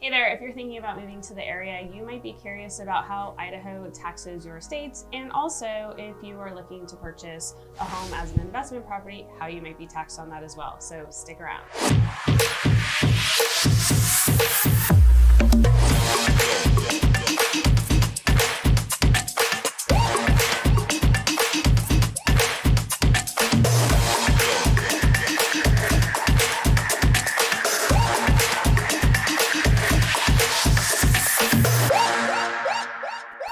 Hey there, if you're thinking about moving to the area, you might be curious about how Idaho taxes your estates, and also if you are looking to purchase a home as an investment property, how you might be taxed on that as well. So stick around.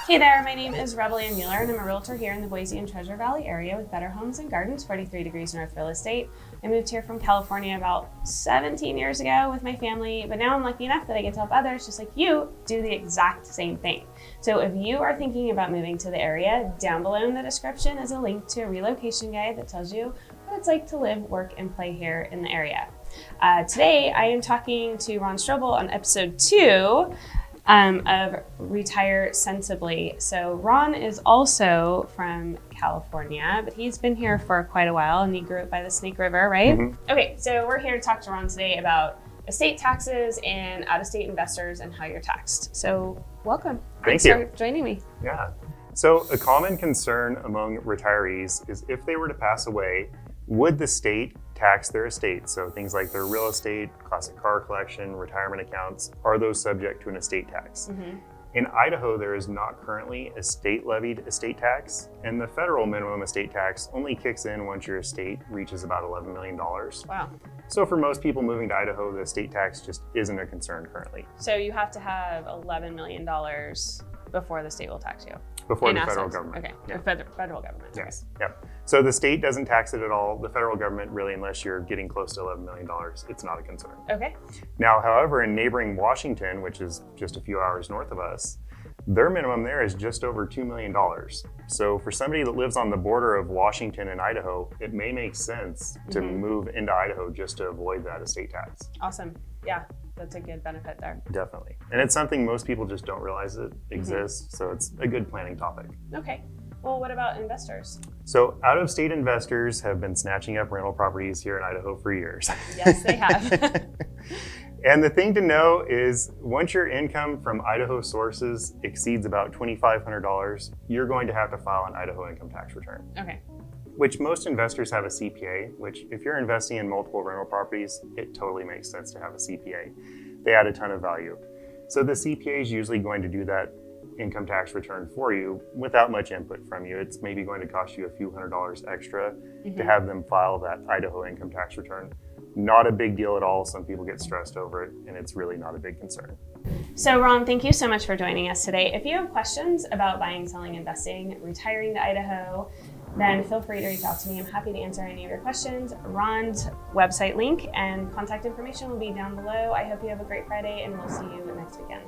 Hey there, my name is rebelann-mueller and I'm a realtor here in the Boise and Treasure Valley area with Better Homes and Gardens, 43 Degrees North Real Estate. I moved here from California about 17 years ago with my family, but now I'm lucky enough that I get to help others just like you do the exact same thing. So if you are thinking about moving to the area, down below in the description is a link to a relocation guide that tells you what it's like to live, work, and play here in the area. Today I am talking to Ron Strobel on episode 2 of Retire Sensibly. So Ron is also from California, but he's been here for quite a while and he grew up by the Snake River, right? Mm-hmm. Okay, so we're here to talk to Ron today about estate taxes and out-of-state investors and how you're taxed. So welcome. Thanks you for joining me. Yeah. So a common concern among retirees is if they were to pass away, would the state tax their estate? So things like their real estate, classic car collection, retirement accounts, are those subject to an estate tax? Mm-hmm. In Idaho, there is not currently a state-levied estate tax, and the federal minimum estate tax only kicks in once your estate reaches about $11 million. Wow. So for most people moving to Idaho, the estate tax just isn't a concern currently. So you have to have $11 million before the state will tax you? Before the federal government. Okay, yeah. The federal government. Yes, yep. So the state doesn't tax it at all. The federal government, really, unless you're getting close to $11 million, it's not a concern. Okay. Now, however, in neighboring Washington, which is just a few hours north of us, their minimum there is just over $2 million. So for somebody that lives on the border of Washington and Idaho, it may make sense to move into Idaho just to avoid that estate tax. Awesome. Yeah, that's a good benefit there. Definitely. And it's something most people just don't realize it exists. So it's a good planning topic. Okay. Well, what about investors? So out-of-state investors have been snatching up rental properties here in Idaho for years. Yes, they have. And the thing to know is once your income from Idaho sources exceeds about $2,500, you're going to have to file an Idaho income tax return. Okay. Which most investors have a CPA, which if you're investing in multiple rental properties, it totally makes sense to have a CPA. They add a ton of value. So the CPA is usually going to do that income tax return for you without much input from you. It's maybe going to cost you a few $100s extra to have them file that Idaho income tax return. Not a big deal at all. Some people get stressed over it, and it's really not a big concern. So Ron, thank you so much for joining us today. If you have questions about buying, selling, investing, retiring to Idaho, then feel free to reach out to me. I'm happy to answer any of your questions. Ron's website link and contact information will be down below. I hope you have a great Friday, and we'll see you next weekend.